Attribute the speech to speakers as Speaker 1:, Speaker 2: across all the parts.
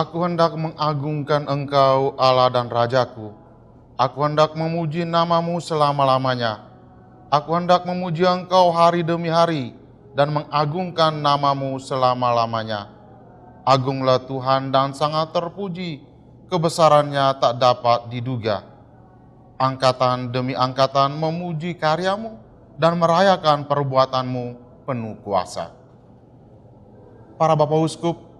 Speaker 1: Aku hendak mengagungkan Engkau, Allah dan Rajaku. Aku hendak memuji nama-Mu selama-lamanya. Aku hendak memuji Engkau hari demi hari dan mengagungkan nama-Mu selama-lamanya. Agunglah Tuhan dan sangat terpuji, kebesarannya tak dapat diduga. Angkatan demi angkatan memuji karya-Mu dan merayakan perbuatan-Mu penuh kuasa. Para Bapak Uskup,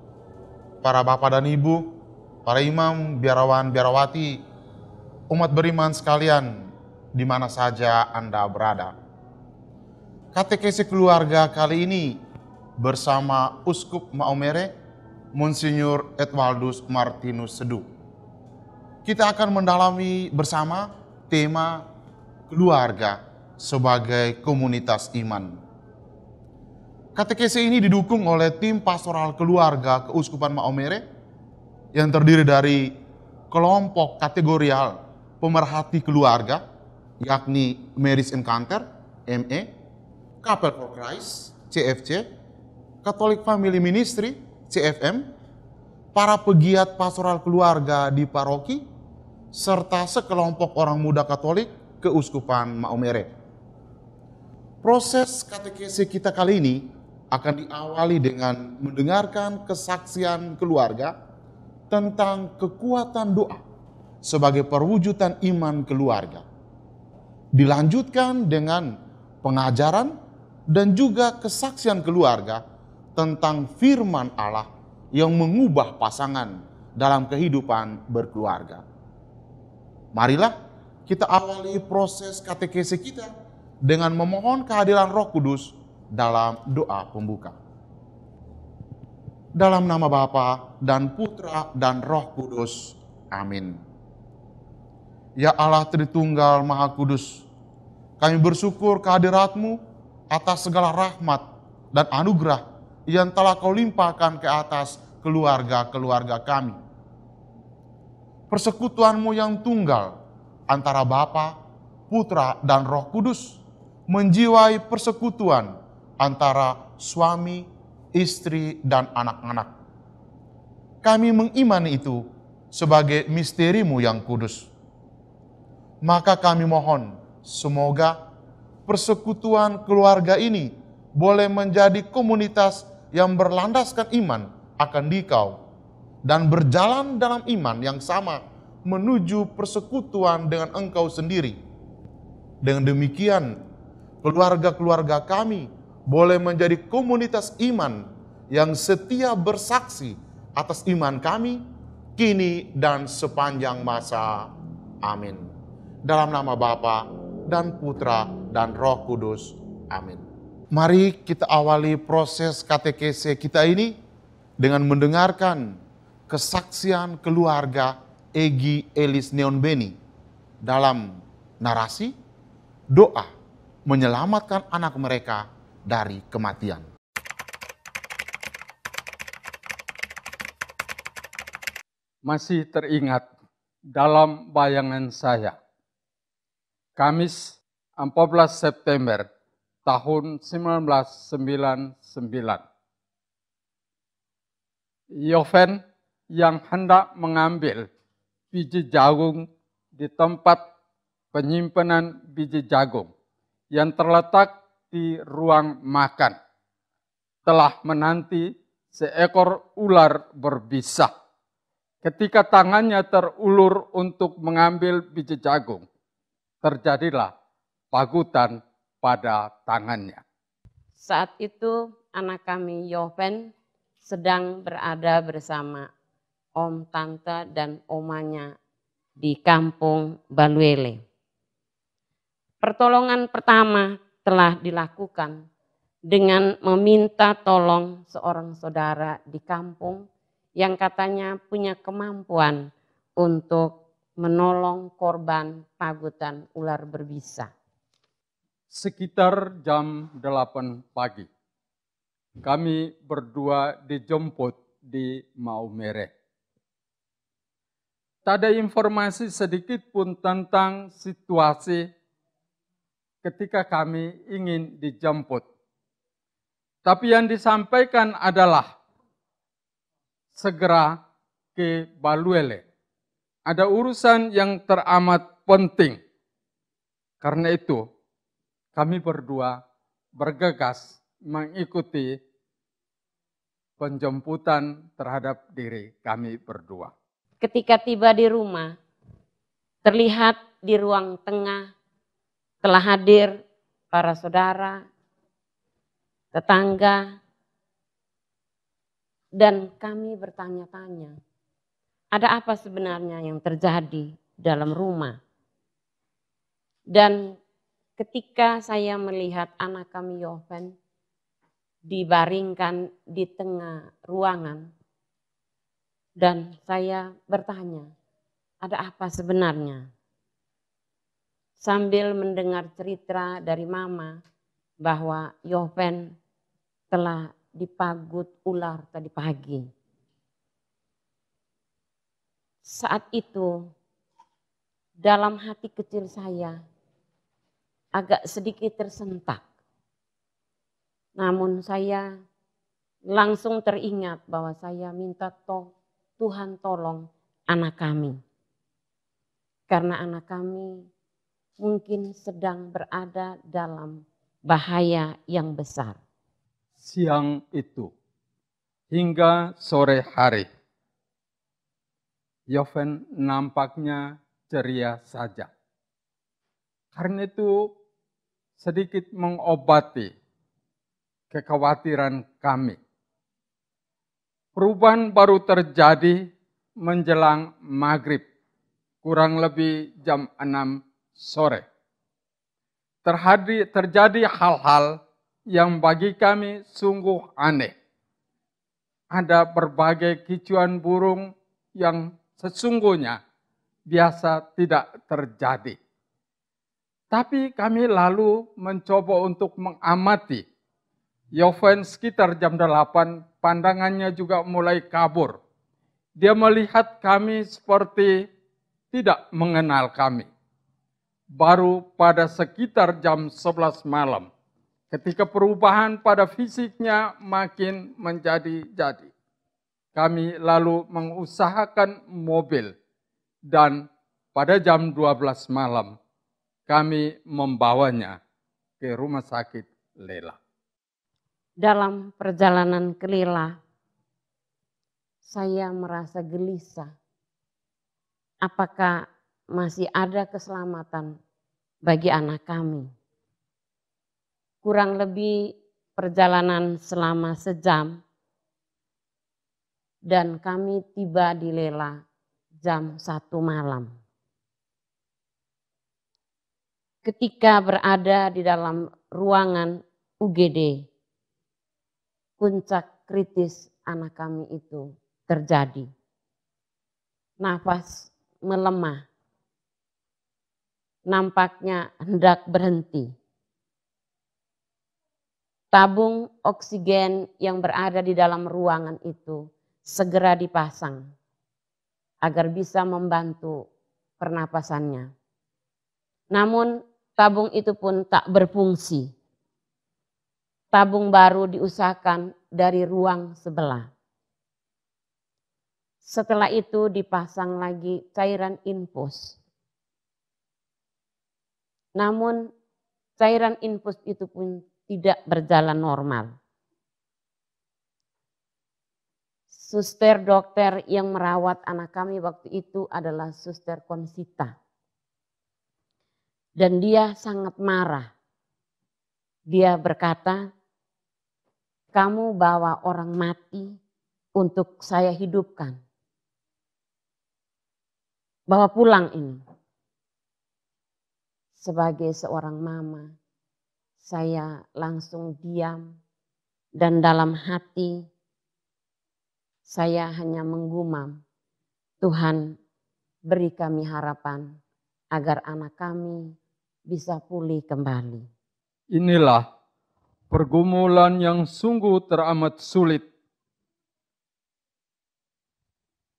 Speaker 1: para Bapak dan Ibu, para imam, biarawan, biarawati, umat beriman sekalian, di mana saja Anda berada. Katekesi keluarga kali ini bersama Uskup Maumere, Monsinyur Edwaldus Martinus Seduh. Kita akan mendalami bersama tema keluarga sebagai komunitas iman. Katekesi ini didukung oleh tim pastoral keluarga Keuskupan Maumere yang terdiri dari kelompok kategorial pemerhati keluarga, yakni Marriage Encounter, ME, Couple for Christ, CFC, Catholic Family Ministry, CFM, para pegiat pastoral keluarga di paroki, serta sekelompok orang muda Katolik Keuskupan Maumere. Proses katekesi kita kali ini akan diawali dengan mendengarkan kesaksian keluarga tentang kekuatan doa sebagai perwujudan iman keluarga. Dilanjutkan dengan pengajaran dan juga kesaksian keluarga tentang firman Allah yang mengubah pasangan dalam kehidupan berkeluarga. Marilah kita awali proses katekesi kita dengan memohon kehadiran Roh Kudus dalam doa pembuka. Dalam nama Bapa dan Putra dan Roh Kudus. Amin. Ya Allah Tritunggal Maha Kudus, kami bersyukur kehadirat-Mu atas segala rahmat dan anugerah yang telah Kau limpahkan ke atas keluarga-keluarga kami. Persekutuan-Mu yang tunggal antara Bapa, Putra, dan Roh Kudus menjiwai persekutuan antara suami, istri, dan anak-anak. Kami mengimani itu sebagai misteri-Mu yang kudus. Maka kami mohon, semoga persekutuan keluarga ini boleh menjadi komunitas yang berlandaskan iman akan Dikau dan berjalan dalam iman yang sama menuju persekutuan dengan Engkau sendiri. Dengan demikian, keluarga-keluarga kami boleh menjadi komunitas iman yang setia bersaksi atas iman kami kini dan sepanjang masa. Amin. Dalam nama Bapa dan Putra dan Roh Kudus. Amin. Mari kita awali proses katekese kita ini dengan mendengarkan kesaksian keluarga Egi Elis Neonbeni dalam narasi doa menyelamatkan anak mereka dari kematian.
Speaker 2: Masih teringat dalam bayangan saya, Kamis 14 September tahun 1999, Yoven yang hendak mengambil biji jagung di tempat penyimpanan biji jagung yang terletak di ruang makan telah menanti seekor ular berbisa. Ketika tangannya terulur untuk mengambil biji jagung, terjadilah pagutan pada tangannya.
Speaker 3: Saat itu anak kami Yoven sedang berada bersama om, tante, dan omanya di kampung Baluele. Pertolongan pertama telah dilakukan dengan meminta tolong seorang saudara di kampung yang katanya punya kemampuan untuk menolong korban pagutan ular berbisa.
Speaker 2: Sekitar jam 8 pagi, kami berdua dijemput di Maumere. Tak ada informasi sedikit pun tentang situasi ketika kami ingin dijemput. Tapi yang disampaikan adalah segera ke Baluele. Ada urusan yang teramat penting. Karena itu, kami berdua bergegas mengikuti penjemputan terhadap diri kami berdua.
Speaker 3: Ketika tiba di rumah, terlihat di ruang tengah telah hadir para saudara, tetangga, dan kami bertanya-tanya, ada apa sebenarnya yang terjadi dalam rumah? Dan ketika saya melihat anak kami Yoven dibaringkan di tengah ruangan, dan saya bertanya, ada apa sebenarnya? Sambil mendengar cerita dari mama bahwa Yoven telah dipagut ular tadi pagi. Saat itu dalam hati kecil saya agak sedikit tersentak. Namun saya langsung teringat bahwa saya minta Tuhan tolong anak kami. Karena anak kami mungkin sedang berada dalam bahaya yang besar.
Speaker 2: Siang itu hingga sore hari, Yoven nampaknya ceria saja. Karena itu sedikit mengobati kekhawatiran kami. Perubahan baru terjadi menjelang maghrib, kurang lebih jam 6 sore. Terjadi hal-hal yang bagi kami sungguh aneh. Ada berbagai kicauan burung yang sesungguhnya biasa tidak terjadi. Tapi kami lalu mencoba untuk mengamati. Yoven sekitar jam 8, pandangannya juga mulai kabur. Dia melihat kami seperti tidak mengenal kami. Baru pada sekitar jam 11 malam, ketika perubahan pada fisiknya makin menjadi-jadi, kami lalu mengusahakan mobil dan pada jam 12 malam kami membawanya ke rumah sakit Lela.
Speaker 3: Dalam perjalanan ke Lela, saya merasa gelisah. Apakah masih ada keselamatan bagi anak kami? Kurang lebih perjalanan selama sejam dan kami tiba di Lela jam 1 malam. Ketika berada di dalam ruangan UGD, puncak kritis anak kami itu terjadi. Nafas melemah, nampaknya hendak berhenti. Tabung oksigen yang berada di dalam ruangan itu segera dipasang agar bisa membantu pernapasannya. Namun tabung itu pun tak berfungsi. Tabung baru diusahakan dari ruang sebelah. Setelah itu dipasang lagi cairan infus. Namun cairan infus itu pun tidak berjalan normal. Suster dokter yang merawat anak kami waktu itu adalah Suster Konsita. Dan dia sangat marah. Dia berkata, kamu bawa orang mati untuk saya hidupkan. Bawa pulang ini. Sebagai seorang mama, saya langsung diam dan dalam hati saya hanya menggumam, Tuhan beri kami harapan agar anak kami bisa pulih kembali.
Speaker 2: Inilah pergumulan yang sungguh teramat sulit.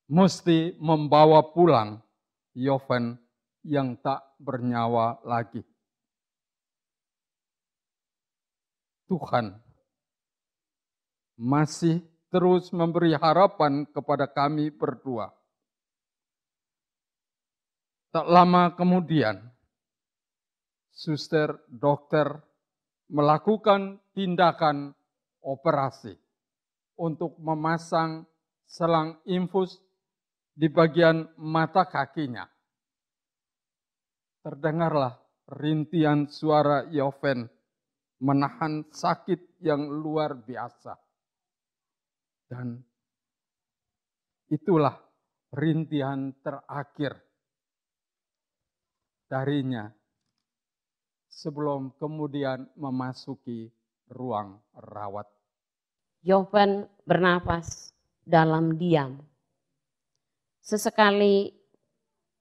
Speaker 2: Mesti membawa pulang Yoven yang tak bernyawa lagi. Tuhan masih terus memberi harapan kepada kami berdua. Tak lama kemudian, suster dokter melakukan tindakan operasi untuk memasang selang infus di bagian mata kakinya. Terdengarlah rintihan suara Yoven menahan sakit yang luar biasa. Dan itulah rintihan terakhir darinya sebelum kemudian memasuki ruang rawat.
Speaker 3: Yoven bernapas dalam diam. Sesekali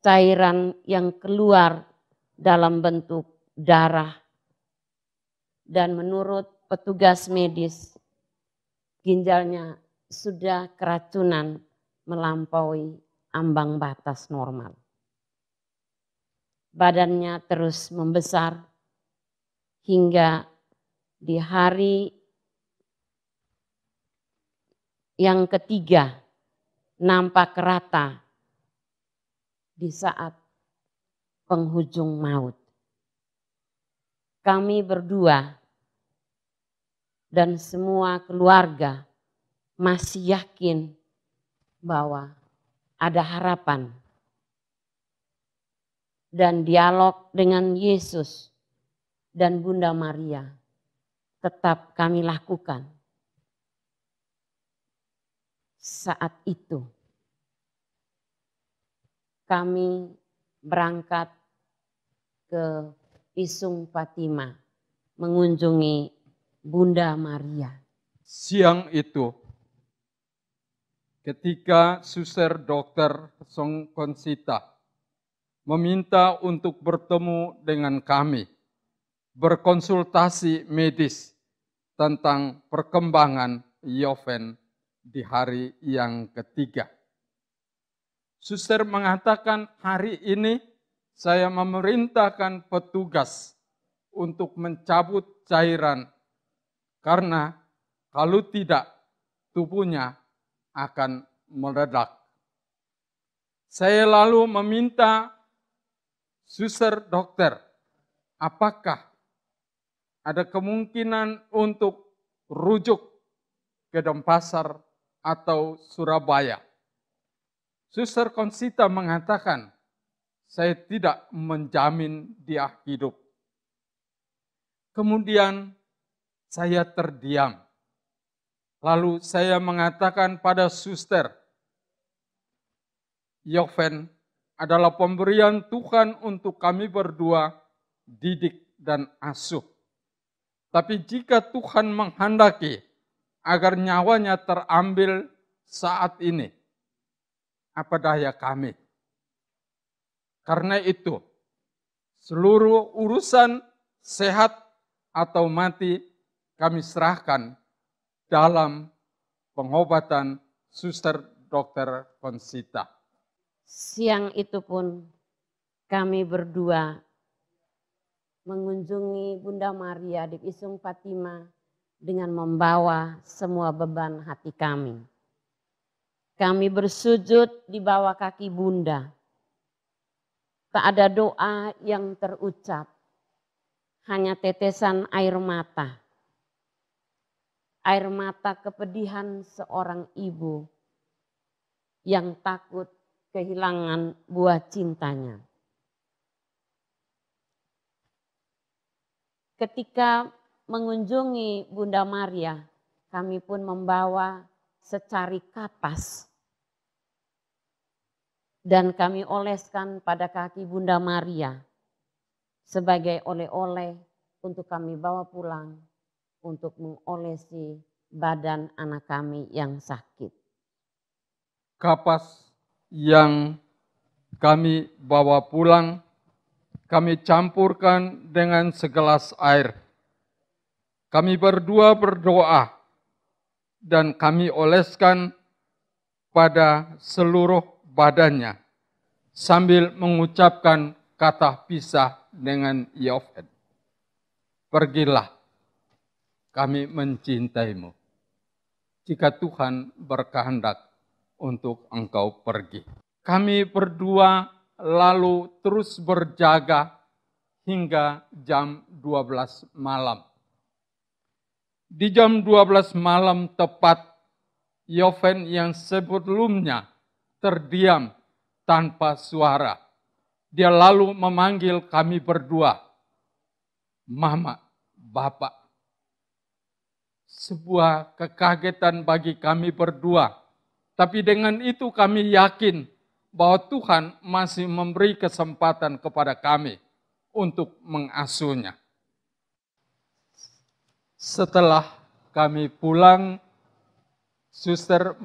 Speaker 3: cairan yang keluar dalam bentuk darah, dan menurut petugas medis, ginjalnya sudah keracunan melampaui ambang batas normal. Badannya terus membesar hingga di hari yang ketiga nampak rata di saat penghujung maut. Kami berdua dan semua keluarga masih yakin bahwa ada harapan. Dan dialog dengan Yesus dan Bunda Maria tetap kami lakukan. Saat itu kami berangkat ke Pisung Fatima mengunjungi Bunda Maria.
Speaker 2: Siang itu, ketika suster dokter Song Konsita meminta untuk bertemu dengan kami, berkonsultasi medis tentang perkembangan Yoven di hari yang ketiga. Suster mengatakan, hari ini saya memerintahkan petugas untuk mencabut cairan, karena kalau tidak tubuhnya akan meledak. Saya lalu meminta suster dokter, apakah ada kemungkinan untuk rujuk ke Denpasar atau Surabaya? Suster Konsita mengatakan, saya tidak menjamin dia hidup. Kemudian saya terdiam. Lalu saya mengatakan pada suster, Yoven adalah pemberian Tuhan untuk kami berdua didik dan asuh. Tapi jika Tuhan menghendaki agar nyawanya terambil saat ini, apa daya kami? Karena itu, seluruh urusan sehat atau mati kami serahkan dalam pengobatan suster dokter Konsita.
Speaker 3: Siang itu pun kami berdua mengunjungi Bunda Maria di Pisung Fatima dengan membawa semua beban hati kami. Kami bersujud di bawah kaki Bunda. Tak ada doa yang terucap, hanya tetesan air mata. Air mata kepedihan seorang ibu yang takut kehilangan buah cintanya. Ketika mengunjungi Bunda Maria, kami pun membawa secari kapas dan kami oleskan pada kaki Bunda Maria sebagai oleh-oleh untuk kami bawa pulang untuk mengolesi badan anak kami yang sakit.
Speaker 2: Kapas yang kami bawa pulang, kami campurkan dengan segelas air. Kami berdua berdoa dan kami oleskan pada seluruh badannya sambil mengucapkan kata pisah dengan Yoven. Pergilah, kami mencintaimu. jika Tuhan berkehendak untuk engkau pergi. Kami berdua lalu terus berjaga hingga jam 12 malam. Di jam 12 malam tepat, Yoven yang sebelumnya terdiam tanpa suara, dia lalu memanggil kami berdua, "Mama, Bapak." Sebuah kekagetan bagi kami berdua, tapi dengan itu kami yakin bahwa Tuhan masih memberi kesempatan kepada kami untuk mengasuhnya. Setelah kami pulang, suster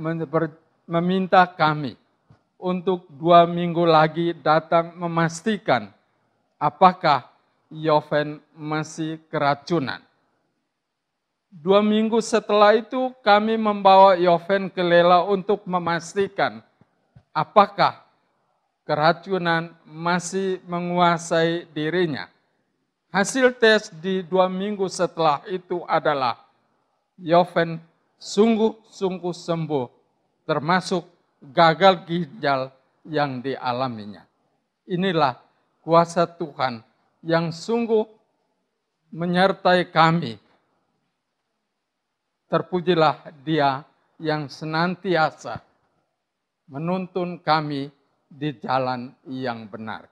Speaker 2: meminta kami untuk 2 minggu lagi datang memastikan apakah Yoven masih keracunan. 2 minggu setelah itu kami membawa Yoven ke Lela untuk memastikan apakah keracunan masih menguasai dirinya. Hasil tes di 2 minggu setelah itu adalah Yoven sungguh-sungguh sembuh, termasuk gagal ginjal yang dialaminya. Inilah kuasa Tuhan yang sungguh menyertai kami. Terpujilah Dia yang senantiasa menuntun kami di jalan yang benar.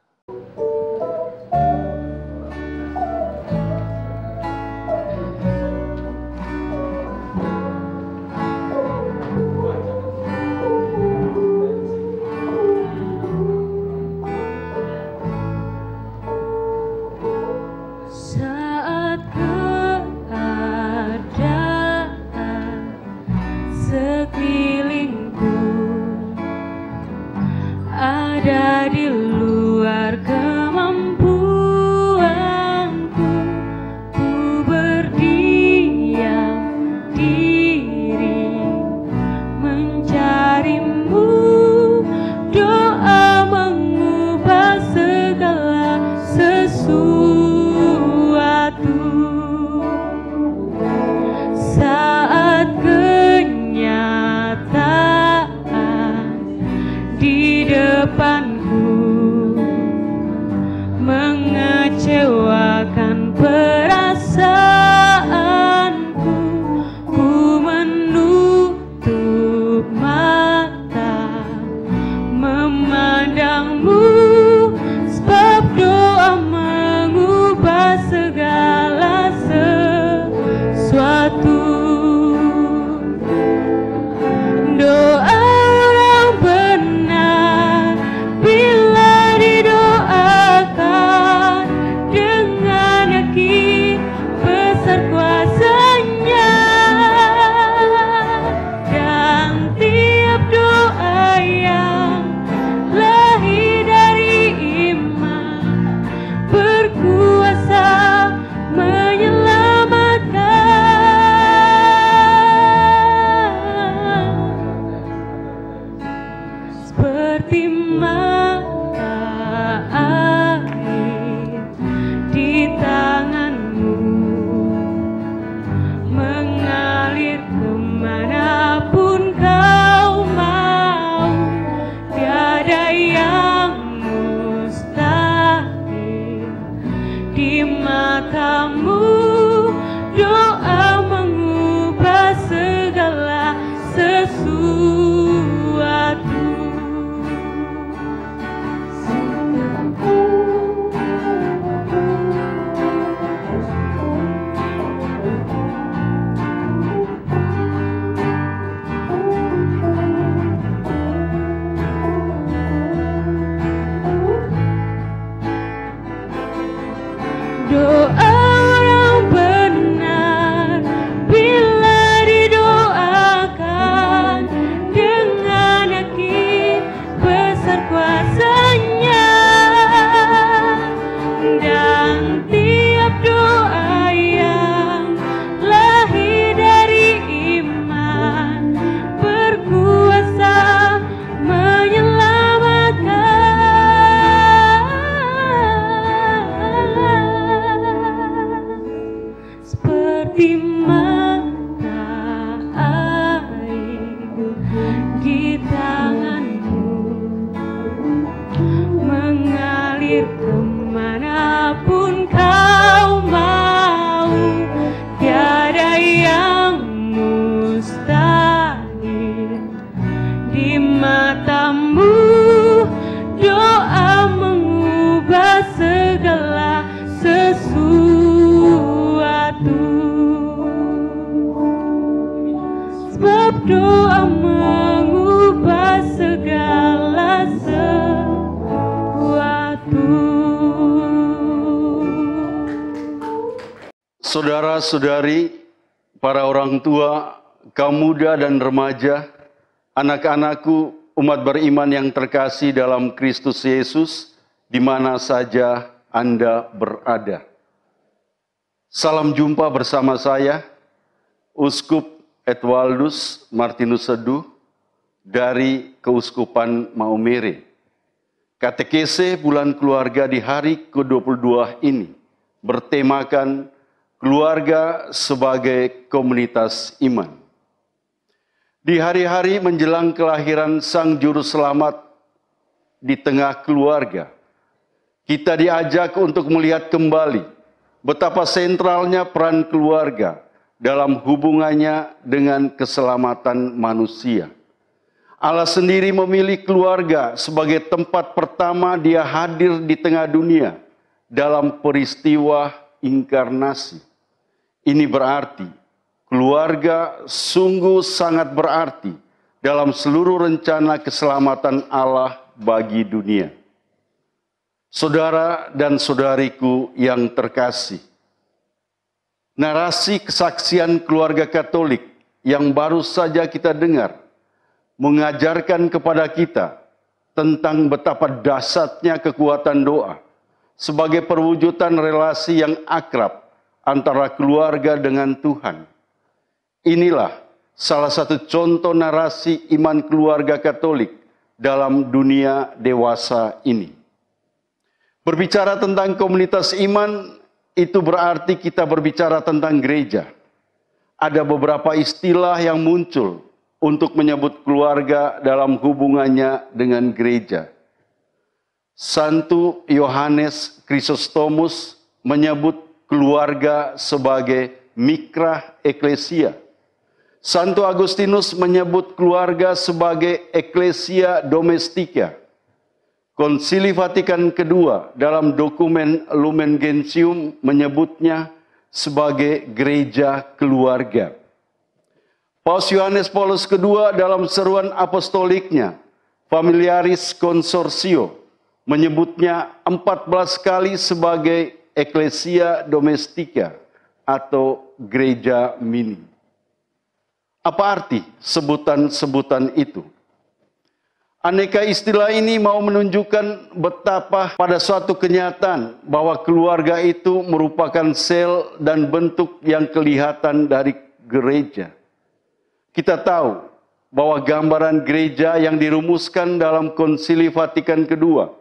Speaker 4: Saudara-saudari, para orang tua, kaum muda dan remaja, anak-anakku, umat beriman yang terkasih dalam Kristus Yesus, di mana saja Anda berada. Salam jumpa bersama saya, Uskup Edwaldus Martinus Seduh dari Keuskupan Maumere. Katekese bulan keluarga di hari ke-22 ini bertemakan keluarga sebagai komunitas iman. Di hari-hari menjelang kelahiran Sang Juru Selamat di tengah keluarga, kita diajak untuk melihat kembali betapa sentralnya peran keluarga dalam hubungannya dengan keselamatan manusia. Allah sendiri memilih keluarga sebagai tempat pertama Dia hadir di tengah dunia dalam peristiwa inkarnasi. Ini berarti keluarga sungguh sangat berarti dalam seluruh rencana keselamatan Allah bagi dunia. Saudara dan saudariku yang terkasih, narasi kesaksian keluarga Katolik yang baru saja kita dengar mengajarkan kepada kita tentang betapa dahsyatnya kekuatan doa sebagai perwujudan relasi yang akrab antara keluarga dengan Tuhan. Inilah salah satu contoh narasi iman keluarga Katolik dalam dunia dewasa ini. Berbicara tentang komunitas iman, itu berarti kita berbicara tentang gereja. Ada beberapa istilah yang muncul untuk menyebut keluarga dalam hubungannya dengan gereja. Santo Yohanes Chrysostomus menyebut keluarga sebagai mikra eklesia. Santo Agustinus menyebut keluarga sebagai eklesia domestika. Konsili Vatikan II dalam dokumen Lumen Gentium menyebutnya sebagai gereja keluarga. Paus Yohanes Paulus II dalam seruan apostoliknya Familiaris Consortio menyebutnya 14 kali sebagai eklesia domestika atau gereja mini. Apa arti sebutan-sebutan itu? Aneka istilah ini mau menunjukkan betapa pada suatu kenyataan bahwa keluarga itu merupakan sel dan bentuk yang kelihatan dari gereja. Kita tahu bahwa gambaran gereja yang dirumuskan dalam Konsili Vatikan II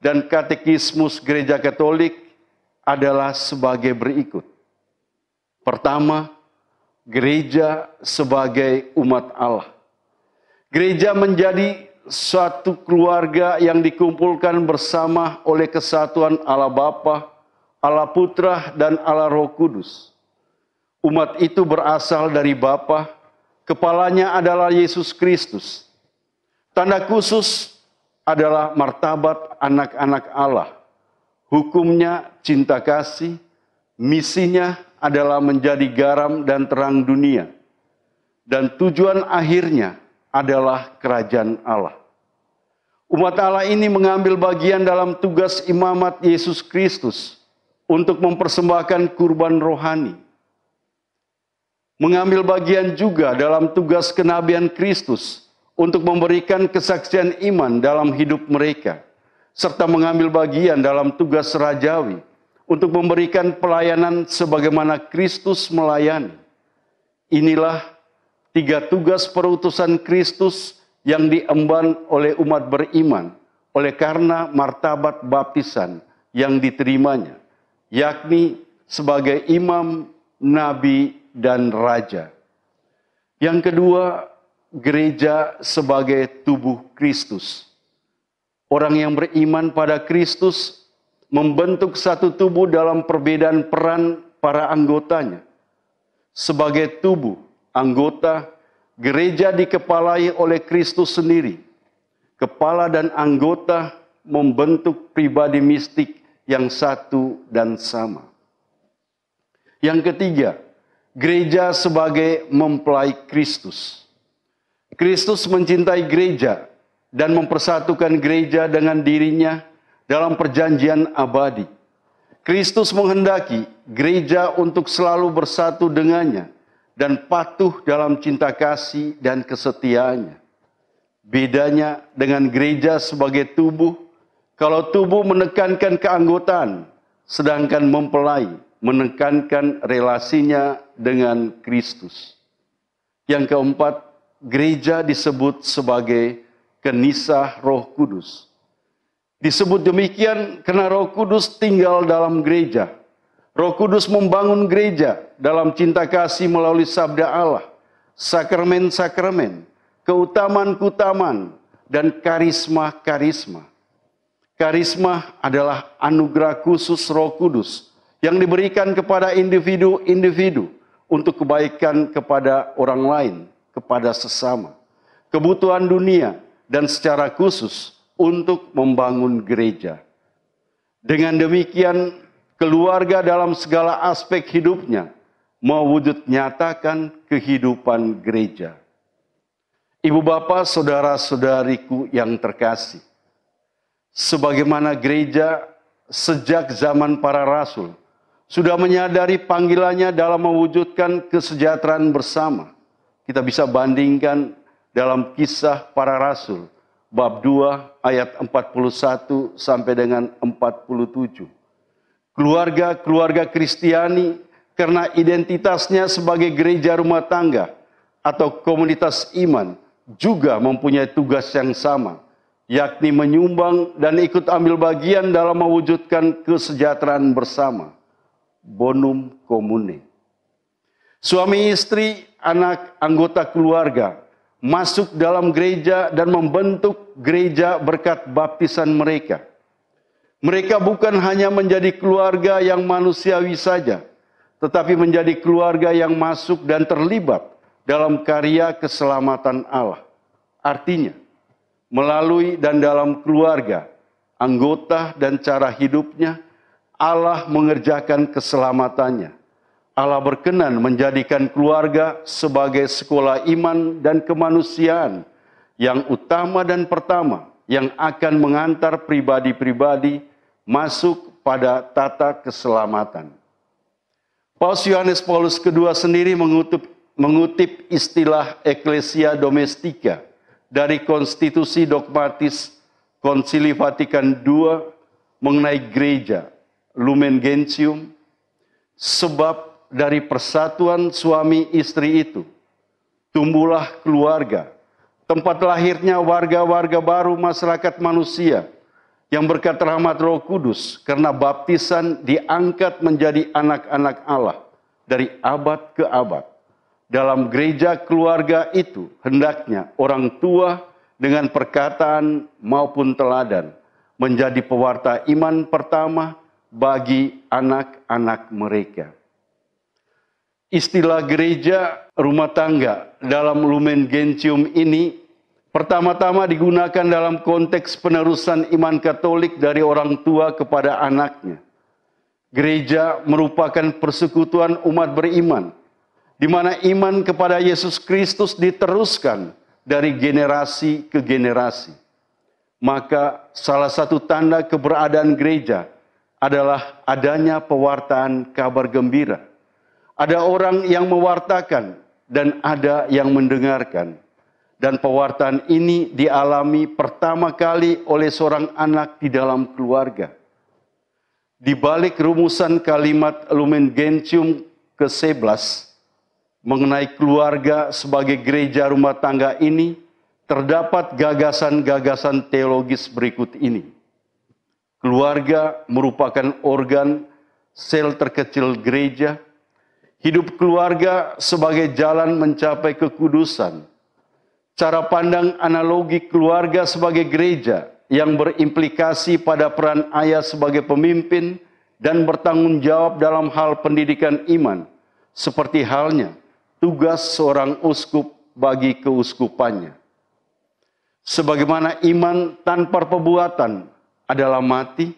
Speaker 4: dan Katekismus Gereja Katolik adalah sebagai berikut. Pertama, gereja sebagai umat Allah. Gereja menjadi suatu keluarga yang dikumpulkan bersama oleh kesatuan Allah Bapa, Allah Putra, dan Allah Roh Kudus. Umat itu berasal dari Bapa, kepalanya adalah Yesus Kristus. Tanda khusus adalah martabat anak-anak Allah. Hukumnya cinta kasih, misinya adalah menjadi garam dan terang dunia. Dan tujuan akhirnya adalah kerajaan Allah. Umat Allah ini mengambil bagian dalam tugas imamat Yesus Kristus untuk mempersembahkan kurban rohani. Mengambil bagian juga dalam tugas kenabian Kristus untuk memberikan kesaksian iman dalam hidup mereka, serta mengambil bagian dalam tugas rajawi untuk memberikan pelayanan sebagaimana Kristus melayani. Inilah 3 tugas perutusan Kristus yang diemban oleh umat beriman oleh karena martabat baptisan yang diterimanya, yakni sebagai imam, nabi, dan raja. Yang kedua, gereja sebagai tubuh Kristus. Orang yang beriman pada Kristus membentuk satu tubuh dalam perbedaan peran para anggotanya. Sebagai tubuh, anggota, gereja dikepalai oleh Kristus sendiri. Kepala dan anggota membentuk pribadi mistik yang satu dan sama. Yang ketiga, gereja sebagai mempelai Kristus. Kristus mencintai gereja dan mempersatukan gereja dengan dirinya dalam perjanjian abadi. Kristus menghendaki gereja untuk selalu bersatu dengannya dan patuh dalam cinta kasih dan kesetiaannya. Bedanya dengan gereja sebagai tubuh, kalau tubuh menekankan keanggotaan, sedangkan mempelai menekankan relasinya dengan Kristus. Yang keempat, gereja disebut sebagai kenisah Roh Kudus. Disebut demikian karena Roh Kudus tinggal dalam gereja. Roh Kudus membangun gereja dalam cinta kasih melalui sabda Allah, sakramen-sakramen, keutamaan-keutamaan, dan karisma-karisma. Karisma adalah anugerah khusus Roh Kudus yang diberikan kepada individu-individu untuk kebaikan kepada orang lain, kepada sesama, kebutuhan dunia, dan secara khusus untuk membangun gereja. Dengan demikian, keluarga dalam segala aspek hidupnya mewujud nyatakan kehidupan gereja. Ibu bapak, saudara-saudariku yang terkasih, sebagaimana gereja sejak zaman para rasul sudah menyadari panggilannya dalam mewujudkan kesejahteraan bersama. Kita bisa bandingkan dalam Kisah Para Rasul, bab 2 ayat 41 sampai dengan 47. Keluarga Kristiani karena identitasnya sebagai gereja rumah tangga atau komunitas iman juga mempunyai tugas yang sama, yakni menyumbang dan ikut ambil bagian dalam mewujudkan kesejahteraan bersama. Bonum commune. Suami istri, anak, anggota keluarga masuk dalam gereja dan membentuk gereja berkat baptisan mereka. Mereka bukan hanya menjadi keluarga yang manusiawi saja, tetapi menjadi keluarga yang masuk dan terlibat dalam karya keselamatan Allah. Artinya, melalui dan dalam keluarga, anggota dan cara hidupnya, Allah mengerjakan keselamatannya. Allah berkenan menjadikan keluarga sebagai sekolah iman dan kemanusiaan yang utama dan pertama yang akan mengantar pribadi-pribadi masuk pada tata keselamatan. Paus Yohanes Paulus II sendiri mengutip istilah Ecclesia Domestica dari Konstitusi Dogmatis Konsili Vatikan II mengenai gereja, Lumen Gentium, sebab dari persatuan suami istri itu tumbuhlah keluarga, tempat lahirnya warga-warga baru masyarakat manusia yang berkat rahmat Roh Kudus karena baptisan diangkat menjadi anak-anak Allah dari abad ke abad. Dalam gereja keluarga itu hendaknya orang tua dengan perkataan maupun teladan menjadi pewarta iman pertama bagi anak-anak mereka. Istilah gereja rumah tangga dalam Lumen Gentium ini pertama-tama digunakan dalam konteks penerusan iman Katolik dari orang tua kepada anaknya. Gereja merupakan persekutuan umat beriman, di mana iman kepada Yesus Kristus diteruskan dari generasi ke generasi. Maka salah satu tanda keberadaan gereja adalah adanya pewartaan kabar gembira. Ada orang yang mewartakan dan ada yang mendengarkan. Dan pewartaan ini dialami pertama kali oleh seorang anak di dalam keluarga. Di balik rumusan kalimat Lumen Gentium ke-11 mengenai keluarga sebagai gereja rumah tangga ini, terdapat gagasan-gagasan teologis berikut ini. Keluarga merupakan organ sel terkecil gereja. Hidup keluarga sebagai jalan mencapai kekudusan. Cara pandang analogi keluarga sebagai gereja yang berimplikasi pada peran ayah sebagai pemimpin dan bertanggung jawab dalam hal pendidikan iman, seperti halnya tugas seorang uskup bagi keuskupannya. Sebagaimana iman tanpa perbuatan adalah mati,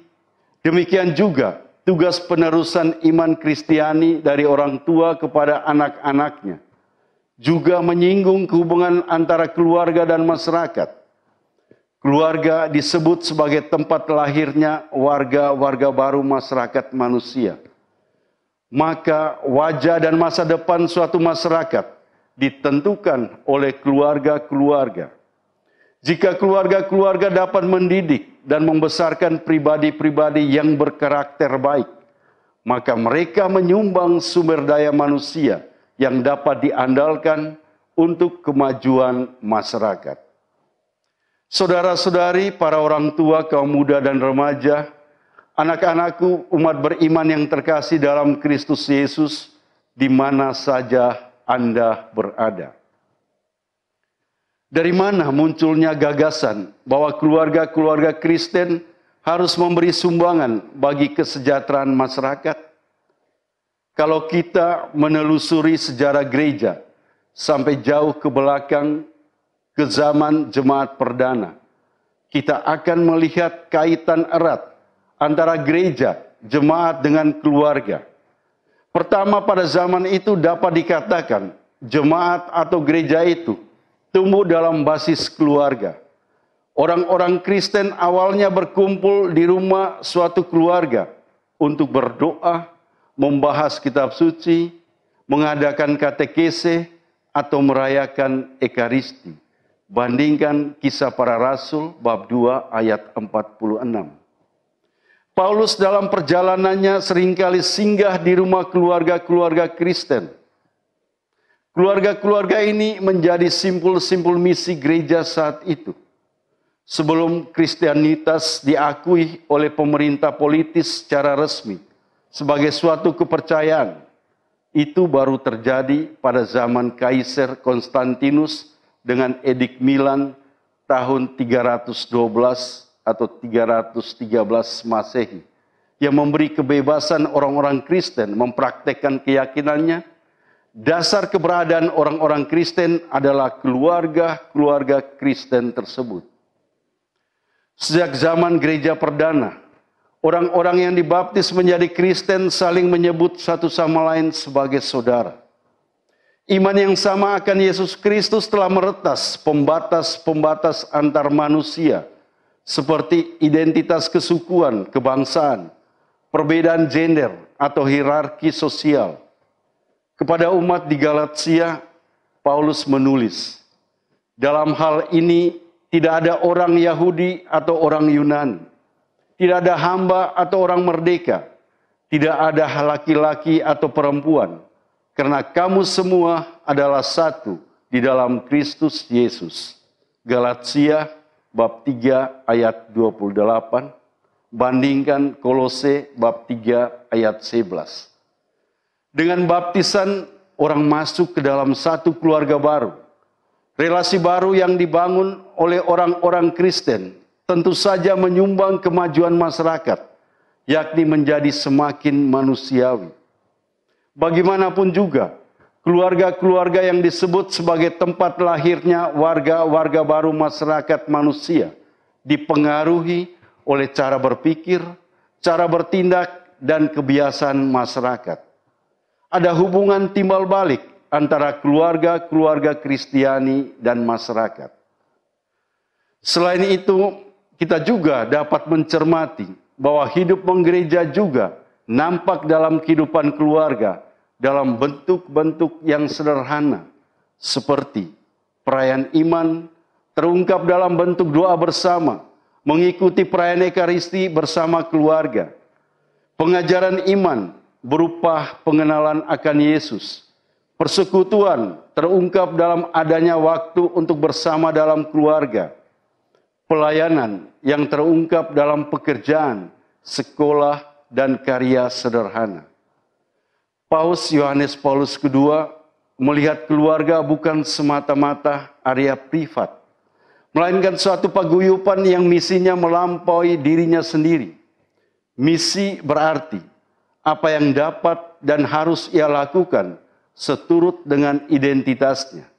Speaker 4: demikian juga tugas penerusan iman Kristiani dari orang tua kepada anak-anaknya juga menyinggung hubungan antara keluarga dan masyarakat. Keluarga disebut sebagai tempat lahirnya warga-warga baru masyarakat manusia. Maka wajah dan masa depan suatu masyarakat ditentukan oleh keluarga-keluarga. Jika keluarga-keluarga dapat mendidik dan membesarkan pribadi-pribadi yang berkarakter baik, maka mereka menyumbang sumber daya manusia yang dapat diandalkan untuk kemajuan masyarakat. Saudara-saudari, para orang tua, kaum muda dan remaja, anak-anakku, umat beriman yang terkasih dalam Kristus Yesus, di mana saja Anda berada. Dari mana munculnya gagasan bahwa keluarga-keluarga Kristen harus memberi sumbangan bagi kesejahteraan masyarakat? Kalau kita menelusuri sejarah gereja sampai jauh ke belakang, ke zaman jemaat perdana, kita akan melihat kaitan erat antara gereja, jemaat dengan keluarga. Pertama, pada zaman itu dapat dikatakan jemaat atau gereja itu tumbuh dalam basis keluarga. Orang-orang Kristen awalnya berkumpul di rumah suatu keluarga untuk berdoa, membahas kitab suci, mengadakan katekese, atau merayakan Ekaristi. Bandingkan Kisah Para Rasul bab 2 ayat 46. Paulus dalam perjalanannya seringkali singgah di rumah keluarga-keluarga Kristen. Keluarga-keluarga ini menjadi simpul-simpul misi gereja saat itu. Sebelum Kristianitas diakui oleh pemerintah politis secara resmi sebagai suatu kepercayaan, itu baru terjadi pada zaman Kaisar Konstantinus dengan Edik Milan tahun 312 atau 313 Masehi, yang memberi kebebasan orang-orang Kristen mempraktekkan keyakinannya. Dasar keberadaan orang-orang Kristen adalah keluarga-keluarga Kristen tersebut. Sejak zaman gereja perdana, orang-orang yang dibaptis menjadi Kristen saling menyebut satu sama lain sebagai saudara. Iman yang sama akan Yesus Kristus telah meretas pembatas-pembatas antar manusia, seperti identitas kesukuan, kebangsaan, perbedaan gender, atau hierarki sosial. Kepada umat di Galatia, Paulus menulis, dalam hal ini tidak ada orang Yahudi atau orang Yunani, tidak ada hamba atau orang merdeka, tidak ada laki-laki atau perempuan, karena kamu semua adalah satu di dalam Kristus Yesus. Galatia bab 3 ayat 28, bandingkan Kolose bab 3 ayat 11. Dengan baptisan, orang masuk ke dalam satu keluarga baru. Relasi baru yang dibangun oleh orang-orang Kristen tentu saja menyumbang kemajuan masyarakat, yakni menjadi semakin manusiawi. Bagaimanapun juga, keluarga-keluarga yang disebut sebagai tempat lahirnya warga-warga baru masyarakat manusia dipengaruhi oleh cara berpikir, cara bertindak, dan kebiasaan masyarakat. Ada hubungan timbal balik antara keluarga-keluarga Kristiani dan masyarakat. Selain itu, kita juga dapat mencermati bahwa hidup menggereja juga nampak dalam kehidupan keluarga dalam bentuk-bentuk yang sederhana, seperti perayaan iman terungkap dalam bentuk doa bersama, mengikuti perayaan Ekaristi bersama keluarga. Pengajaran iman berupa pengenalan akan Yesus. Persekutuan terungkap dalam adanya waktu untuk bersama dalam keluarga. Pelayanan yang terungkap dalam pekerjaan, sekolah, dan karya sederhana. Paus Yohanes Paulus II melihat keluarga bukan semata-mata area privat, melainkan suatu paguyuban yang misinya melampaui dirinya sendiri. Misi berarti apa yang dapat dan harus ia lakukan seturut dengan identitasnya.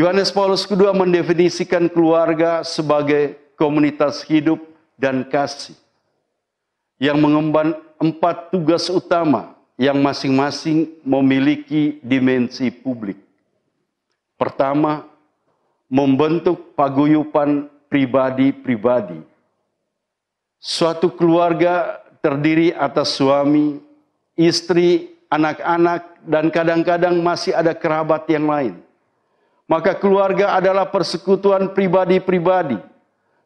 Speaker 4: Yohanes Paulus II mendefinisikan keluarga sebagai komunitas hidup dan kasih yang mengemban 4 tugas utama yang masing-masing memiliki dimensi publik. Pertama, membentuk paguyuban pribadi-pribadi. Suatu keluarga terdiri atas suami, istri, anak-anak, dan kadang-kadang masih ada kerabat yang lain. Maka keluarga adalah persekutuan pribadi-pribadi.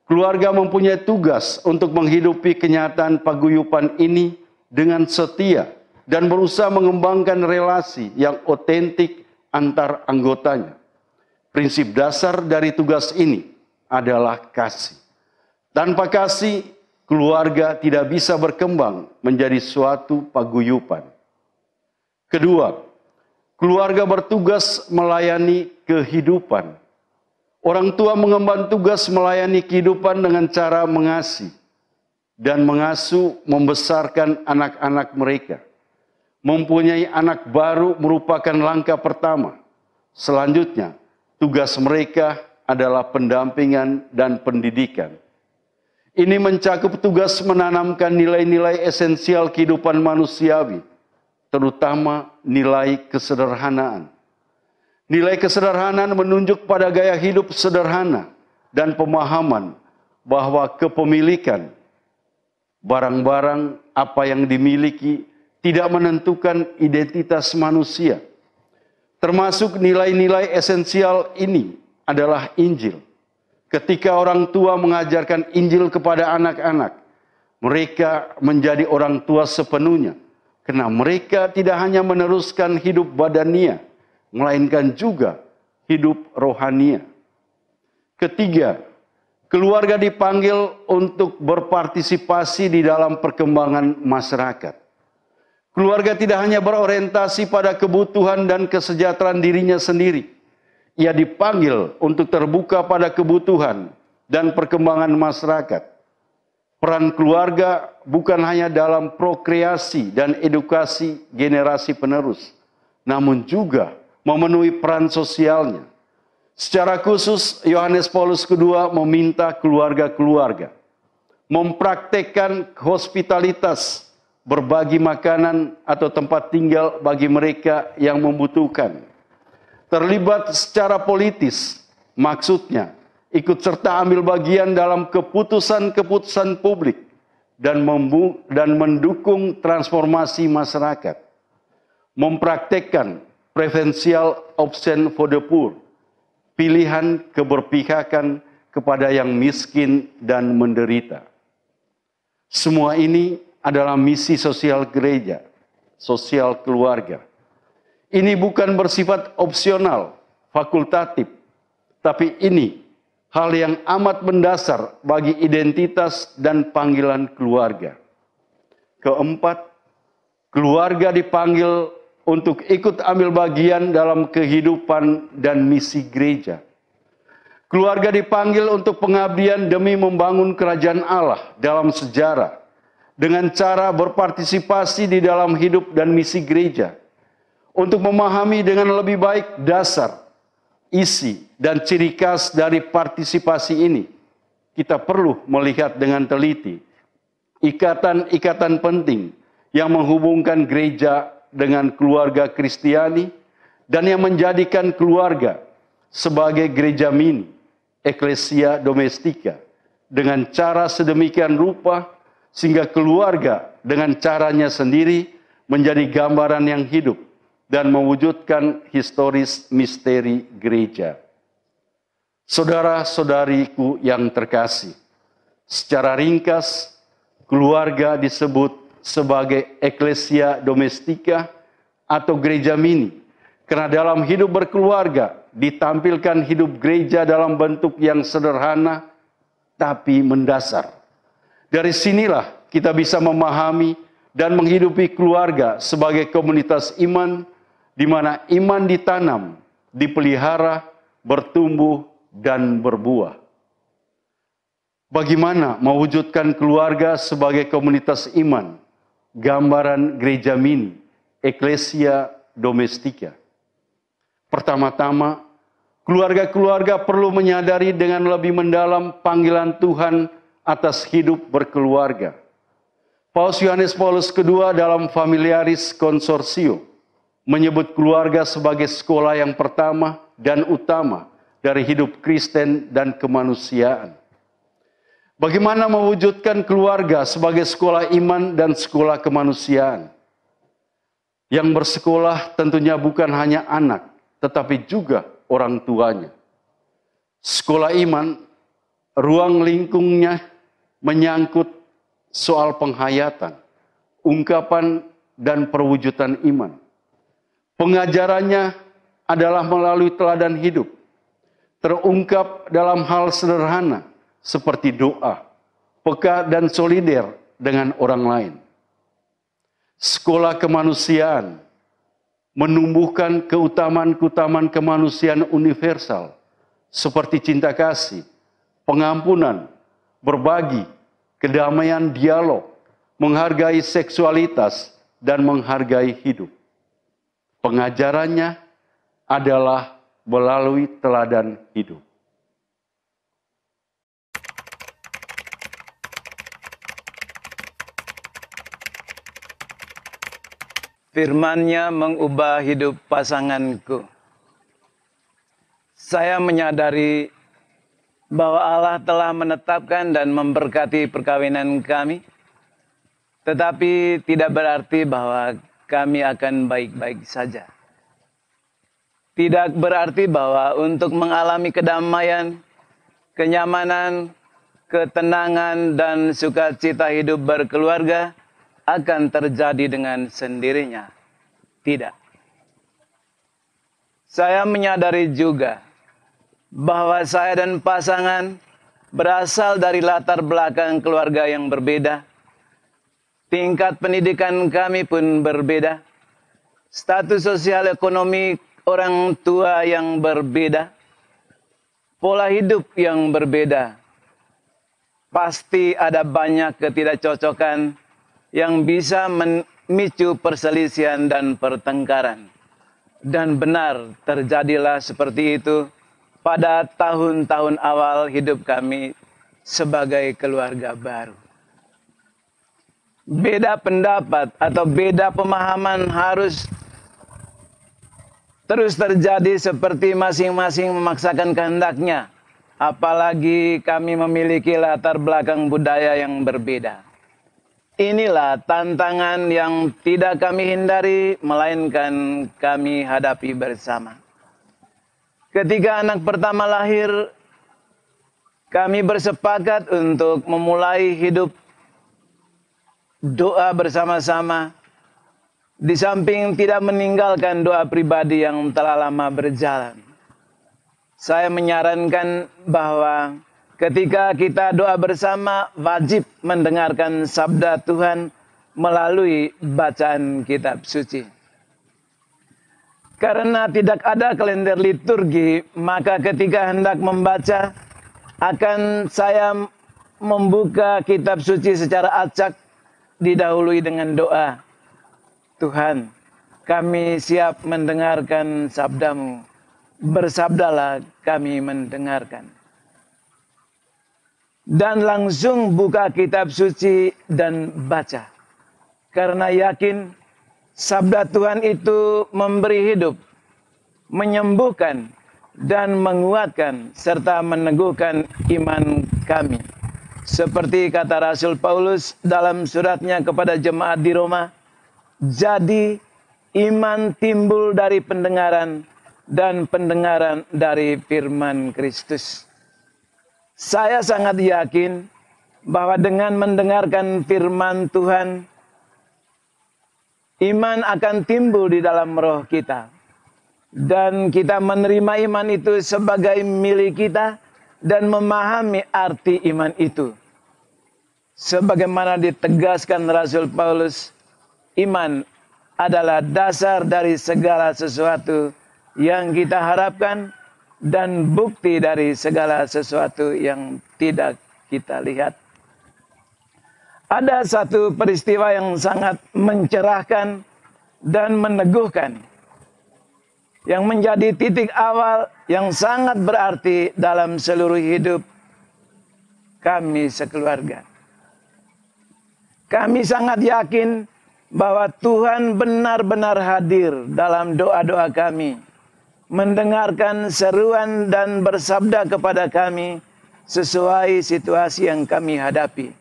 Speaker 4: Keluarga mempunyai tugas untuk menghidupi kenyataan paguyuban ini dengan setia dan berusaha mengembangkan relasi yang otentik antar anggotanya. Prinsip dasar dari tugas ini adalah kasih. Tanpa kasih, keluarga tidak bisa berkembang menjadi suatu paguyuban. Kedua, keluarga bertugas melayani kehidupan. Orang tua mengemban tugas melayani kehidupan dengan cara mengasihi dan mengasuh membesarkan anak-anak mereka. Mempunyai anak baru merupakan langkah pertama. Selanjutnya, tugas mereka adalah pendampingan dan pendidikan. Ini mencakup tugas menanamkan nilai-nilai esensial kehidupan manusiawi, terutama nilai kesederhanaan. Nilai kesederhanaan menunjuk pada gaya hidup sederhana dan pemahaman bahwa kepemilikan barang-barang apa yang dimiliki tidak menentukan identitas manusia. Termasuk nilai-nilai esensial ini adalah Injil. Ketika orang tua mengajarkan Injil kepada anak-anak, mereka menjadi orang tua sepenuhnya. Karena mereka tidak hanya meneruskan hidup badania, melainkan juga hidup rohania. Ketiga, keluarga dipanggil untuk berpartisipasi di dalam perkembangan masyarakat. Keluarga tidak hanya berorientasi pada kebutuhan dan kesejahteraan dirinya sendiri. Ia dipanggil untuk terbuka pada kebutuhan dan perkembangan masyarakat. Peran keluarga bukan hanya dalam prokreasi dan edukasi generasi penerus, namun juga memenuhi peran sosialnya. Secara khusus, Yohanes Paulus II meminta keluarga-keluarga mempraktekkan hospitalitas, berbagi makanan atau tempat tinggal bagi mereka yang membutuhkan. Terlibat secara politis, maksudnya ikut serta ambil bagian dalam keputusan-keputusan publik dan mendukung transformasi masyarakat. Mempraktekkan preferential option for the poor, pilihan keberpihakan kepada yang miskin dan menderita. Semua ini adalah misi sosial gereja, sosial keluarga. Ini bukan bersifat opsional, fakultatif, tapi ini hal yang amat mendasar bagi identitas dan panggilan keluarga. Keempat, keluarga dipanggil untuk ikut ambil bagian dalam kehidupan dan misi gereja. Keluarga dipanggil untuk pengabdian demi membangun kerajaan Allah dalam sejarah, dengan cara berpartisipasi di dalam hidup dan misi gereja. Untuk memahami dengan lebih baik dasar, isi, dan ciri khas dari partisipasi ini, kita perlu melihat dengan teliti ikatan-ikatan penting yang menghubungkan gereja dengan keluarga Kristiani dan yang menjadikan keluarga sebagai gereja mini, Ecclesia Domestica, dengan cara sedemikian rupa sehingga keluarga dengan caranya sendiri menjadi gambaran yang hidup dan mewujudkan historis misteri gereja. Saudara-saudariku yang terkasih, secara ringkas, keluarga disebut sebagai Ecclesia Domestica atau gereja mini, karena dalam hidup berkeluarga ditampilkan hidup gereja dalam bentuk yang sederhana tapi mendasar. Dari sinilah kita bisa memahami dan menghidupi keluarga sebagai komunitas iman, di mana iman ditanam, dipelihara, bertumbuh, dan berbuah. Bagaimana mewujudkan keluarga sebagai komunitas iman? Gambaran gereja mini, Ecclesia Domestica. Pertama-tama, keluarga-keluarga perlu menyadari dengan lebih mendalam panggilan Tuhan atas hidup berkeluarga. Paus Yohanes Paulus II dalam Familiaris Consortio menyebut keluarga sebagai sekolah yang pertama dan utama dari hidup Kristen dan kemanusiaan. Bagaimana mewujudkan keluarga sebagai sekolah iman dan sekolah kemanusiaan. Yang bersekolah tentunya bukan hanya anak, tetapi juga orang tuanya. Sekolah iman, ruang lingkungnya menyangkut soal penghayatan, ungkapan, dan perwujudan iman. Pengajarannya adalah melalui teladan hidup, terungkap dalam hal sederhana seperti doa, peka dan solider dengan orang lain. Sekolah kemanusiaan menumbuhkan keutamaan-keutamaan kemanusiaan universal seperti cinta kasih, pengampunan, berbagi, kedamaian, dialog, menghargai seksualitas, dan menghargai hidup. Pengajarannya adalah melalui teladan hidup.
Speaker 5: Firman-Nya mengubah hidup pasanganku. Saya menyadari bahwa Allah telah menetapkan dan memberkati perkawinan kami, tetapi tidak berarti bahwa kami akan baik-baik saja. Tidak berarti bahwa untuk mengalami kedamaian, kenyamanan, ketenangan, dan sukacita hidup berkeluarga akan terjadi dengan sendirinya. Tidak. Saya menyadari juga bahwa saya dan pasangan berasal dari latar belakang keluarga yang berbeda. Tingkat pendidikan kami pun berbeda. Status sosial ekonomi orang tua yang berbeda. Pola hidup yang berbeda. Pasti ada banyak ketidakcocokan yang bisa memicu perselisihan dan pertengkaran. Dan benar terjadilah seperti itu pada tahun-tahun awal hidup kami sebagai keluarga baru. Beda pendapat atau beda pemahaman harus terus terjadi seperti masing-masing memaksakan kehendaknya. Apalagi kami memiliki latar belakang budaya yang berbeda. Inilah tantangan yang tidak kami hindari, melainkan kami hadapi bersama. Ketika anak pertama lahir, kami bersepakat untuk memulai hidup doa bersama-sama. Di samping tidak meninggalkan doa pribadi yang telah lama berjalan. Saya menyarankan bahwa ketika kita doa bersama, wajib mendengarkan sabda Tuhan melalui bacaan kitab suci. Karena tidak ada kalender liturgi, maka ketika hendak membaca, akan saya membuka kitab suci secara acak, didahului dengan doa. Tuhan, kami siap mendengarkan sabdamu. Bersabdalah, kami mendengarkan. Dan langsung buka kitab suci dan baca. Karena yakin sabda Tuhan itu memberi hidup, menyembuhkan, dan menguatkan, serta meneguhkan iman kami. Seperti kata Rasul Paulus dalam suratnya kepada jemaat di Roma, jadi iman timbul dari pendengaran, dan pendengaran dari firman Kristus. Saya sangat yakin bahwa dengan mendengarkan firman Tuhan, iman akan timbul di dalam roh kita. Dan kita menerima iman itu sebagai milik kita dan memahami arti iman itu. Sebagaimana ditegaskan Rasul Paulus, iman adalah dasar dari segala sesuatu yang kita harapkan dan bukti dari segala sesuatu yang tidak kita lihat. Ada satu peristiwa yang sangat mencerahkan dan meneguhkan, yang menjadi titik awal yang sangat berarti dalam seluruh hidup kami sekeluarga. Kami sangat yakin bahwa Tuhan benar-benar hadir dalam doa-doa kami, mendengarkan seruan dan bersabda kepada kami sesuai situasi yang kami hadapi.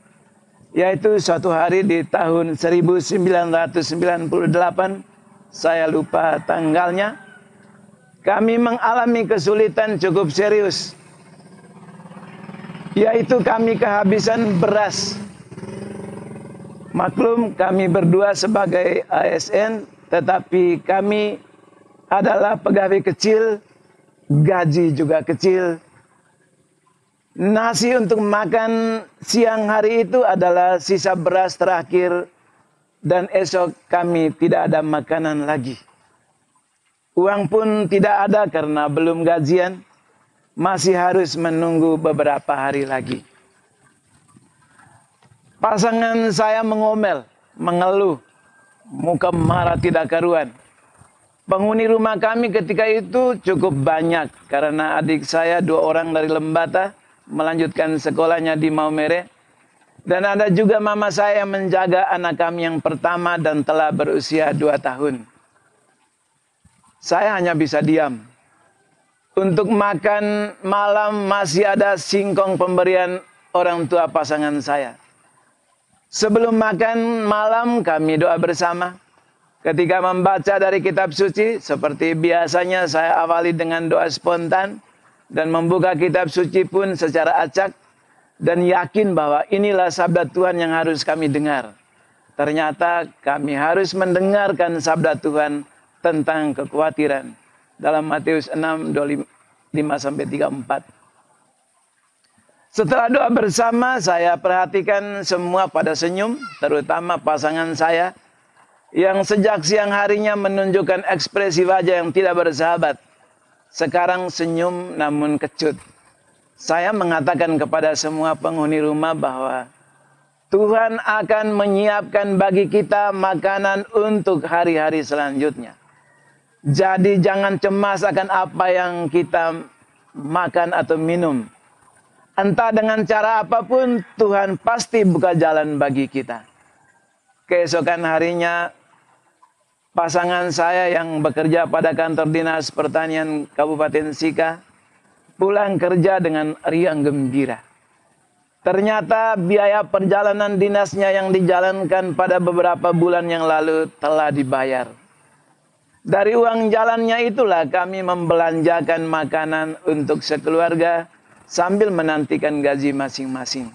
Speaker 5: Yaitu suatu hari di tahun 1998, saya lupa tanggalnya, kami mengalami kesulitan cukup serius. Yaitu kami kehabisan beras. Maklum kami berdua sebagai ASN, tetapi kami adalah pegawai kecil, gaji juga kecil. Nasi untuk makan siang hari itu adalah sisa beras terakhir, dan esok kami tidak ada makanan lagi. Uang pun tidak ada karena belum gajian, masih harus menunggu beberapa hari lagi. Pasangan saya mengomel, mengeluh, muka marah tidak karuan. Penghuni rumah kami ketika itu cukup banyak karena adik saya 2 orang dari Lembata melanjutkan sekolahnya di Maumere. Dan ada juga mama saya yang menjaga anak kami yang pertama dan telah berusia 2 tahun. Saya hanya bisa diam. Untuk makan malam masih ada singkong pemberian orang tua pasangan saya. Sebelum makan malam kami doa bersama. Ketika membaca dari kitab suci, seperti biasanya saya awali dengan doa spontan. Dan membuka kitab suci pun secara acak. Dan yakin bahwa inilah sabda Tuhan yang harus kami dengar. Ternyata kami harus mendengarkan sabda Tuhan tentang kekhawatiran. Dalam Matius 6, 25-34. Setelah doa bersama, saya perhatikan semua pada senyum, terutama pasangan saya, yang sejak siang harinya menunjukkan ekspresi wajah yang tidak bersahabat. Sekarang senyum namun kecut. Saya mengatakan kepada semua penghuni rumah bahwa Tuhan akan menyiapkan bagi kita makanan untuk hari-hari selanjutnya. Jadi jangan cemas akan apa yang kita makan atau minum. Entah dengan cara apapun, Tuhan pasti buka jalan bagi kita. Keesokan harinya, pasangan saya yang bekerja pada kantor dinas pertanian Kabupaten Sika pulang kerja dengan riang gembira. Ternyata biaya perjalanan dinasnya yang dijalankan pada beberapa bulan yang lalu telah dibayar. Dari uang jalannya itulah kami membelanjakan makanan untuk sekeluarga sambil menantikan gaji masing-masing.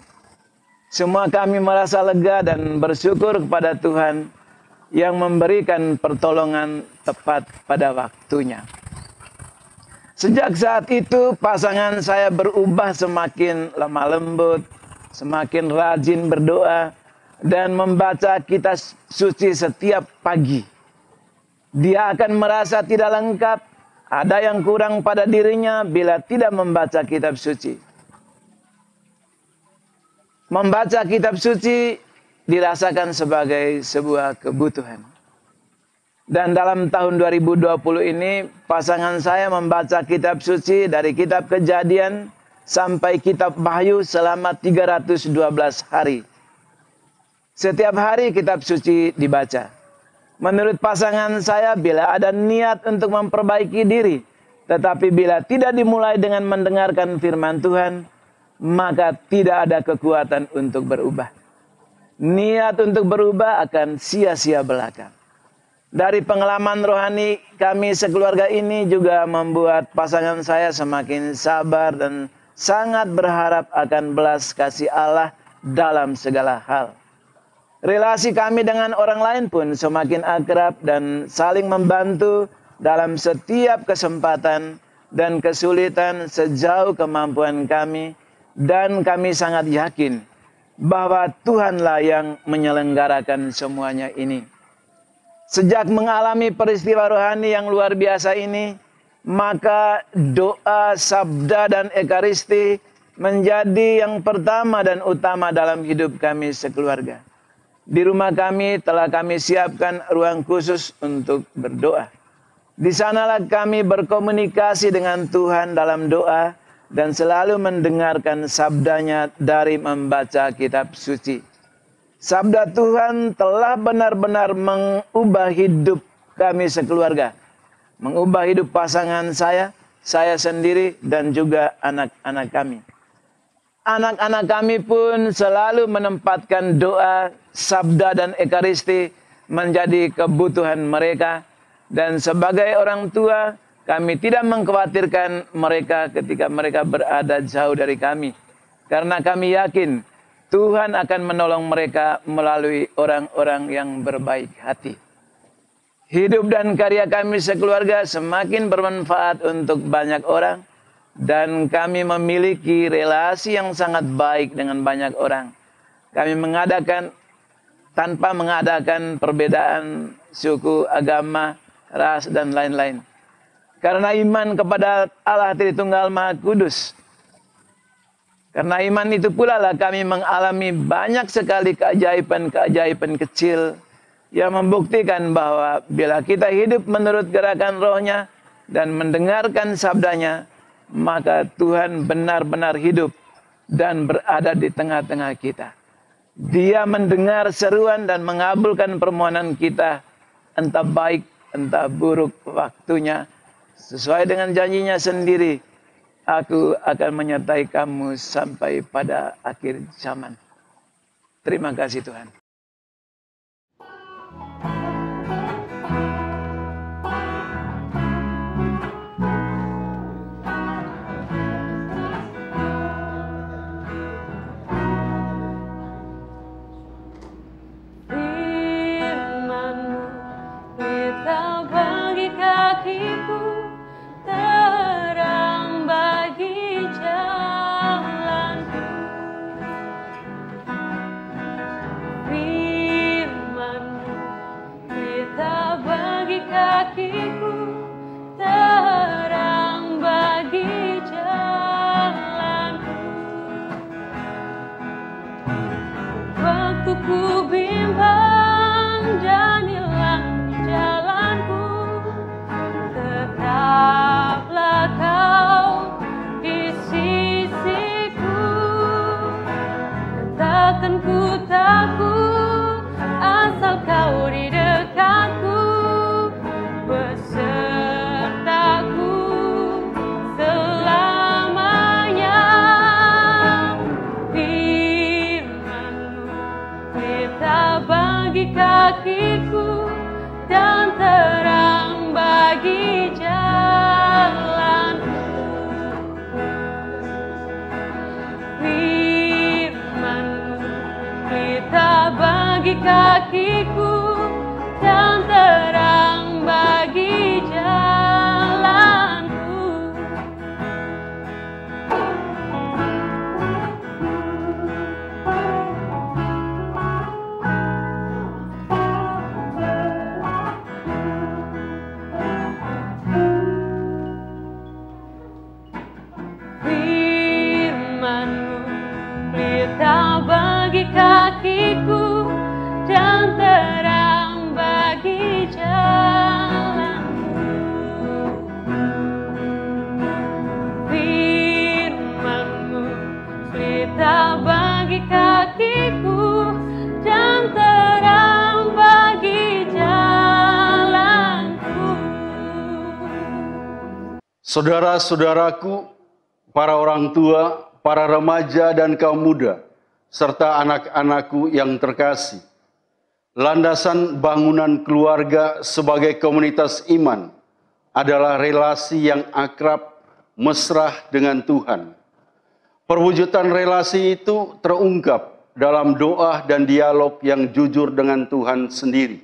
Speaker 5: Semua kami merasa lega dan bersyukur kepada Tuhan yang memberikan pertolongan tepat pada waktunya. Sejak saat itu pasangan saya berubah semakin lemah lembut, semakin rajin berdoa, dan membaca kitab suci setiap pagi. Dia akan merasa tidak lengkap, ada yang kurang pada dirinya bila tidak membaca kitab suci. Membaca kitab suci dirasakan sebagai sebuah kebutuhan. Dan dalam tahun 2020 ini, pasangan saya membaca kitab suci dari kitab Kejadian sampai kitab Wahyu selama 312 hari. Setiap hari kitab suci dibaca. Menurut pasangan saya, bila ada niat untuk memperbaiki diri, tetapi bila tidak dimulai dengan mendengarkan firman Tuhan, maka tidak ada kekuatan untuk berubah. Niat untuk berubah akan sia-sia belaka. Dari pengalaman rohani kami sekeluarga ini juga membuat pasangan saya semakin sabar dan sangat berharap akan belas kasih Allah dalam segala hal. Relasi kami dengan orang lain pun semakin akrab dan saling membantu dalam setiap kesempatan dan kesulitan sejauh kemampuan kami. Dan kami sangat yakin bahwa Tuhanlah yang menyelenggarakan semuanya ini. Sejak mengalami peristiwa rohani yang luar biasa ini, maka doa, sabda, dan ekaristi menjadi yang pertama dan utama dalam hidup kami sekeluarga. Di rumah kami telah kami siapkan ruang khusus untuk berdoa. Di sanalah kami berkomunikasi dengan Tuhan dalam doa dan selalu mendengarkan sabdanya dari membaca kitab suci. Sabda Tuhan telah benar-benar mengubah hidup kami sekeluarga. Mengubah hidup pasangan saya sendiri, dan juga anak-anak kami. anak-anak kami pun selalu menempatkan doa, sabda dan ekaristi menjadi kebutuhan mereka. Dan sebagai orang tua, kami tidak mengkhawatirkan mereka ketika mereka berada jauh dari kami. Karena kami yakin Tuhan akan menolong mereka melalui orang-orang yang berbaik hati. Hidup dan karya kami sekeluarga semakin bermanfaat untuk banyak orang. Dan kami memiliki relasi yang sangat baik dengan banyak orang. Kami tanpa mengadakan perbedaan suku, agama, ras, dan lain-lain. Karena iman kepada Allah Tritunggal Maha Kudus. Karena iman itu pula lah kami mengalami banyak sekali keajaiban-keajaiban kecil yang membuktikan bahwa bila kita hidup menurut gerakan rohnya dan mendengarkan sabdanya, maka Tuhan benar-benar hidup dan berada di tengah-tengah kita. Dia mendengar seruan dan mengabulkan permohonan kita, entah baik, entah buruk waktunya. Sesuai dengan janjinya sendiri, aku akan menyertai kamu sampai pada akhir zaman. Terima kasih Tuhan.
Speaker 6: Ku bimbang dan hilang di jalanku, tetaplah kau di sisiku. Takkan ku takut asal kau di dekatku, besertaku selamanya. Bagi kakiku dan terang bagi jalanku. Firman-Mu pelita bagi kakiku dan terang bagi jalanku. Bagi kakiku dan terang bagi jalanku. Firman-Mu pelita bagi kakiku dan terang bagi jalanku.
Speaker 4: Saudara-saudaraku, para orang tua, para remaja dan kaum muda, serta anak-anakku yang terkasih. Landasan bangunan keluarga sebagai komunitas iman adalah relasi yang akrab, mesra dengan Tuhan. Perwujudan relasi itu terungkap dalam doa dan dialog yang jujur dengan Tuhan sendiri.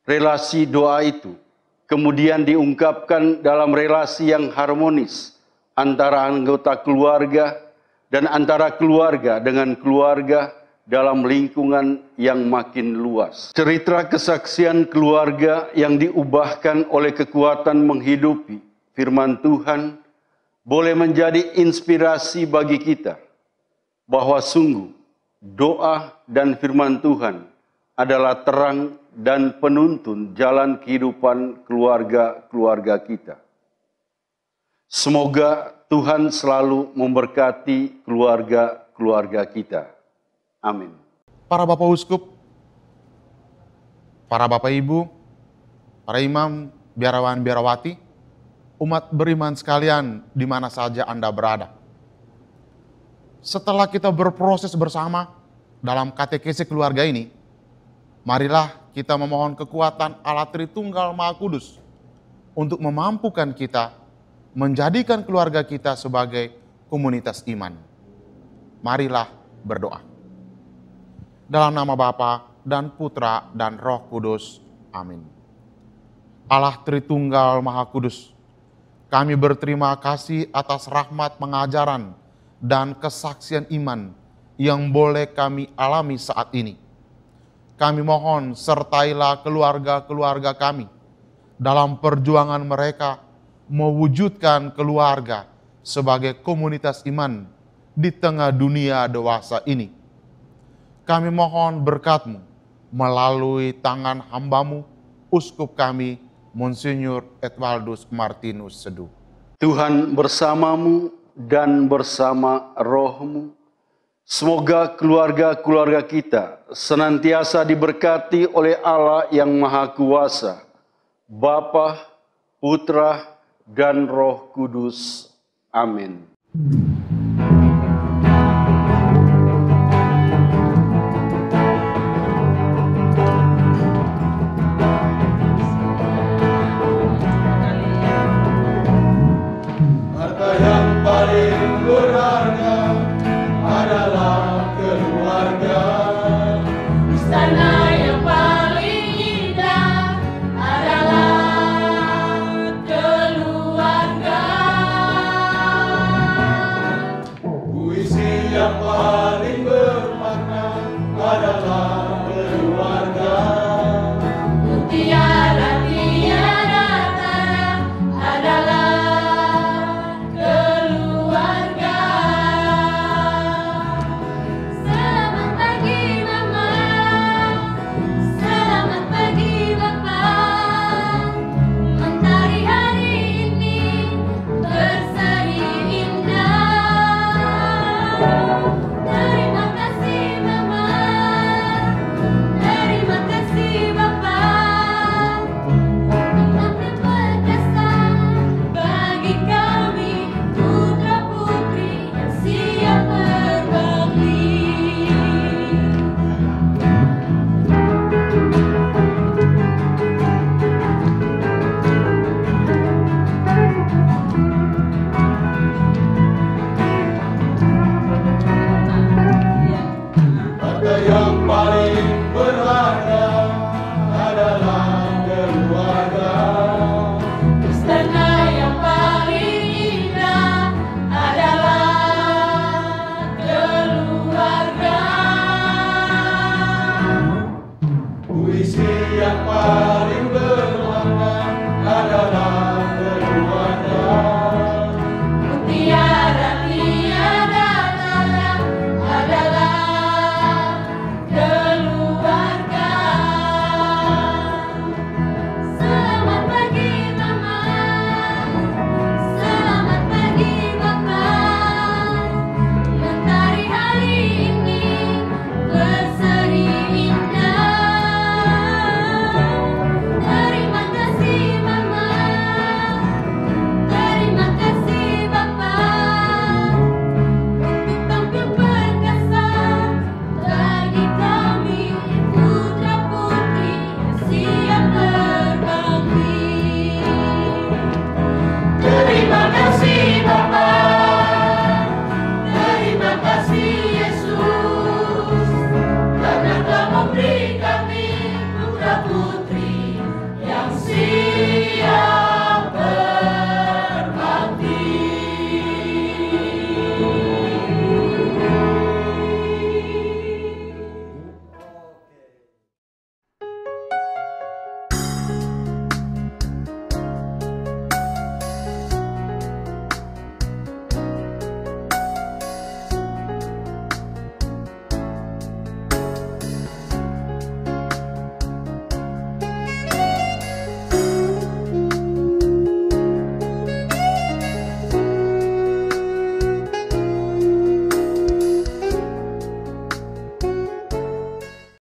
Speaker 4: Relasi doa itu kemudian diungkapkan dalam relasi yang harmonis antara anggota keluarga dan antara keluarga dengan keluarga dalam lingkungan yang makin luas. Cerita kesaksian keluarga yang diubahkan oleh kekuatan menghidupi firman Tuhan boleh menjadi inspirasi bagi kita bahwa sungguh doa dan firman Tuhan adalah terang dan penuntun jalan kehidupan keluarga-keluarga kita. Semoga Tuhan selalu memberkati keluarga-keluarga kita. Amin.
Speaker 1: Para Bapak Uskup, para Bapak Ibu, para imam, biarawan, biarawati, umat beriman sekalian di mana saja Anda berada. setelah kita berproses bersama dalam katekesi keluarga ini, marilah kita memohon kekuatan Allah Tritunggal Maha Kudus untuk memampukan kita menjadikan keluarga kita sebagai komunitas iman. Marilah berdoa. Dalam nama Bapa dan Putra dan Roh Kudus. Amin. Allah Tritunggal Maha Kudus, kami berterima kasih atas rahmat pengajaran dan kesaksian iman yang boleh kami alami saat ini. Kami mohon sertailah keluarga-keluarga kami dalam perjuangan mereka mewujudkan keluarga sebagai komunitas iman di tengah dunia dewasa ini. Kami mohon berkat-Mu melalui tangan hamba-Mu, Uskup kami, Monsinyur Edwaldus Martinus Seduh.
Speaker 4: Tuhan bersamamu dan bersama roh-Mu. Semoga keluarga-keluarga kita senantiasa diberkati oleh Allah yang Maha Kuasa, Bapa, Putra, dan Roh Kudus. Amin.